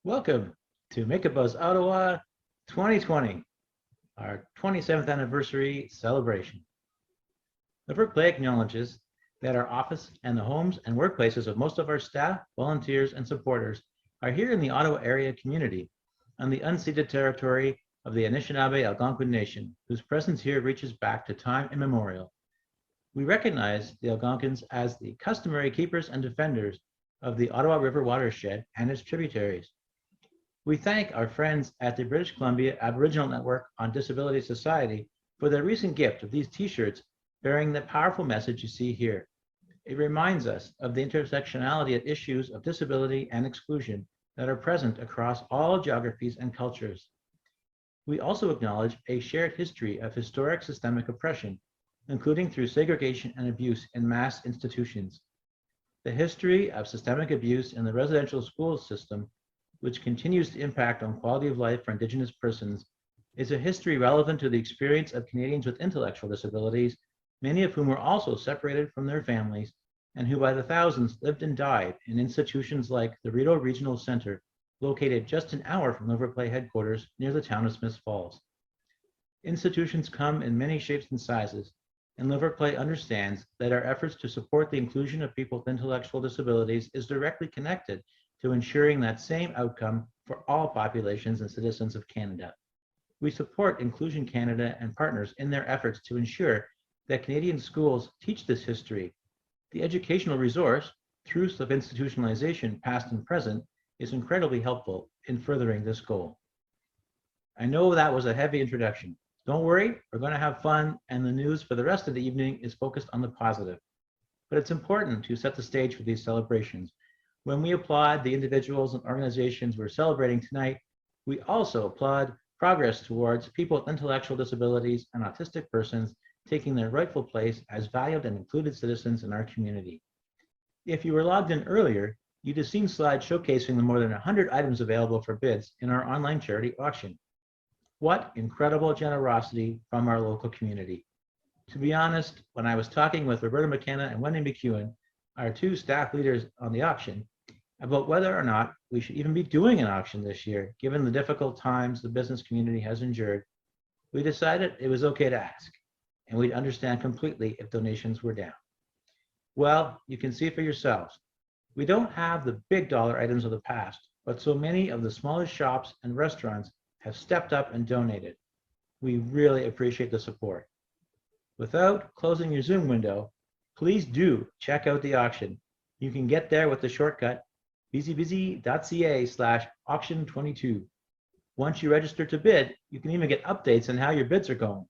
Welcome to Make a Buzz Ottawa 2020, our 27th anniversary celebration. LiveWorkPlay acknowledges that our office and the homes and workplaces of most of our staff, volunteers, and supporters are here in the Ottawa area community on the unceded territory of the Anishinaabe Algonquin Nation, whose presence here reaches back to time immemorial. We recognize the Algonquins as the customary keepers and defenders of the Ottawa River watershed and its tributaries. We thank our friends at the British Columbia Aboriginal Network on Disability Society for their recent gift of these t-shirts bearing the powerful message you see here. It reminds us of the intersectionality of issues of disability and exclusion that are present across all geographies and cultures. We also acknowledge a shared history of historic systemic oppression, including through segregation and abuse in mass institutions. The history of systemic abuse in the residential school system, which continues to impact on quality of life for Indigenous persons, is a history relevant to the experience of Canadians with intellectual disabilities, many of whom were also separated from their families and who by the thousands lived and died in institutions like the Rideau Regional Center, located just an hour from LiveWorkPlay headquarters near the town of Smiths Falls. Institutions come in many shapes and sizes, and LiveWorkPlay understands that our efforts to support the inclusion of people with intellectual disabilities is directly connected to ensuring that same outcome for all populations and citizens of Canada. We support Inclusion Canada and partners in their efforts to ensure that Canadian schools teach this history. The educational resource, Truths of Institutionalization, Past and Present, is incredibly helpful in furthering this goal. I know that was a heavy introduction. Don't worry, we're going to have fun, and the news for the rest of the evening is focused on the positive. But it's important to set the stage for these celebrations. When we applaud the individuals and organizations we're celebrating tonight, we also applaud progress towards people with intellectual disabilities and autistic persons taking their rightful place as valued and included citizens in our community. If you were logged in earlier, you'd have seen slides showcasing the more than 100 items available for bids in our online charity auction. What incredible generosity from our local community. To be honest, when I was talking with Roberta McKenna and Wendy McEwen, our two staff leaders on the auction, about whether or not we should even be doing an auction this year, given the difficult times the business community has endured, we decided it was okay to ask, and we'd understand completely if donations were down. Well, you can see for yourselves. We don't have the big dollar items of the past, but so many of the smallest shops and restaurants have stepped up and donated. We really appreciate the support. Without closing your Zoom window, please do check out the auction. You can get there with the shortcut busybusy.ca/auction22. Once you register to bid, you can even get updates on how your bids are going.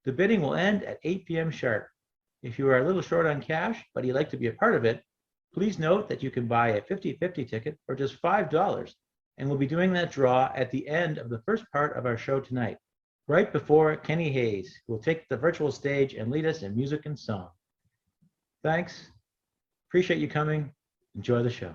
The bidding will end at 8 p.m. sharp. If you are a little short on cash, but you'd like to be a part of it, please note that you can buy a 50-50 ticket for just $5, and we'll be doing that draw at the end of the first part of our show tonight, right before Kenny Hayes, who will take the virtual stage and lead us in music and song. Thanks. Appreciate you coming. Enjoy the show.